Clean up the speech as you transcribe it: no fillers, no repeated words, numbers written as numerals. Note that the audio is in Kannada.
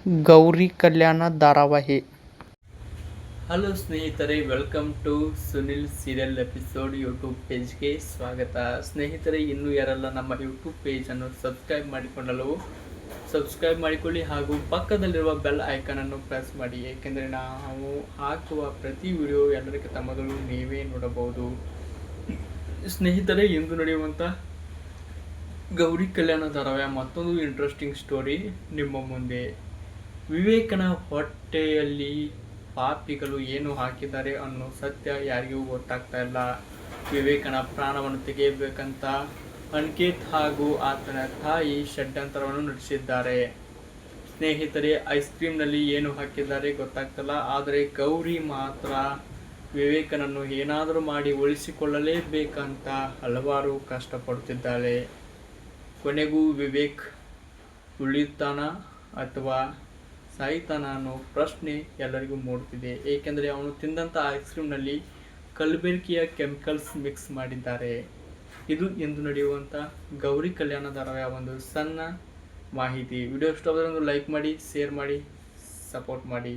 ಗೌರಿ ಕಲ್ಯಾಣ ಧಾರಾವಾಹಿ. ಹಲೋ ಸ್ನೇಹಿತರೆ, welcome to Sunil serial episode YouTube ಪೇಜ್ಗೆ ಸ್ವಾಗತ. ಸ್ನೇಹಿತರೆ, ಇನ್ನೂ ಯಾರೆಲ್ಲ ನಮ್ಮ ಯೂಟ್ಯೂಬ್ ಪೇಜನ್ನು ಸಬ್ಸ್ಕ್ರೈಬ್ ಮಾಡಿಕೊಂಡಲ್ಲವೋ ಸಬ್ಸ್ಕ್ರೈಬ್ ಮಾಡಿಕೊಳ್ಳಿ ಹಾಗೂ ಪಕ್ಕದಲ್ಲಿರುವ ಬೆಲ್ ಐಕನನ್ನು ಪ್ರೆಸ್ ಮಾಡಿ, ಏಕೆಂದರೆ ನಾವು ಹಾಕುವ ಪ್ರತಿ ವಿಡಿಯೋ ಎಲ್ಲರಿಗಿಂತ ಮೊದಲು ನೀವೇ ನೋಡಬಹುದು. ಸ್ನೇಹಿತರೆ, ಇಂದು ನಡೆಯುವಂಥ ಗೌರಿ ಕಲ್ಯಾಣ ಧಾರಾವಾಹಿಯ ಮತ್ತೊಂದು ಇಂಟ್ರೆಸ್ಟಿಂಗ್ ಸ್ಟೋರಿ ನಿಮ್ಮ ಮುಂದೆ. ವಿವೇಕನ ಹೊಟ್ಟೆಯಲ್ಲಿ ಪಾಪಿಗಳು ಏನು ಹಾಕಿದ್ದಾರೆ ಅನ್ನೋ ಸತ್ಯ ಯಾರಿಗೂ ಗೊತ್ತಾಗ್ತಾ ಇಲ್ಲ. ವಿವೇಕನ ಪ್ರಾಣವನ್ನು ತೆಗೆಯಬೇಕಂತ ಅನಿಕೇತ್ ಹಾಗೂ ಆತನ ತಾಯಿ ಷಡ್ಯಂತ್ರವನ್ನು ನಡೆಸಿದ್ದಾರೆ. ಸ್ನೇಹಿತರೆ, ಐಸ್ ಕ್ರೀಮ್ನಲ್ಲಿ ಏನು ಹಾಕಿದ್ದಾರೆ ಗೊತ್ತಾಗ್ತಿಲ್ಲ. ಆದರೆ ಗೌರಿ ಮಾತ್ರ ವಿವೇಕನನ್ನು ಏನಾದರೂ ಮಾಡಿ ಉಳಿಸಿಕೊಳ್ಳಲೇಬೇಕಂತ ಹಲವಾರು ಕಷ್ಟಪಡುತ್ತಿದ್ದಾಳೆ. ಕೊನೆಗೂ ವಿವೇಕ್ ಉಳಿಯುತ್ತಾನ ಅಥವಾ ಸಾಯ್ತಾನ ಅನ್ನೋ ಪ್ರಶ್ನೆ ಎಲ್ಲರಿಗೂ ಮೂಡುತ್ತಿದೆ. ಏಕೆಂದರೆ ಅವನು ತಿಂದಂಥ ಐಸ್ ಕ್ರೀಮ್ನಲ್ಲಿ ಕಲಬೆರಕೆಯ ಕೆಮಿಕಲ್ಸ್ ಮಿಕ್ಸ್ ಮಾಡಿದ್ದಾರೆ. ಇದು ಎಂದು ನಡೆಯುವಂಥ ಗೌರಿ ಕಲ್ಯಾಣ ಧಾರಾವಾಹಿಯ ಒಂದು ಸಣ್ಣ ಮಾಹಿತಿ. ವಿಡಿಯೋ ಇಷ್ಟವಾದರೆ ಒಂದು ಲೈಕ್ ಮಾಡಿ, ಶೇರ್ ಮಾಡಿ, ಸಪೋರ್ಟ್ ಮಾಡಿ.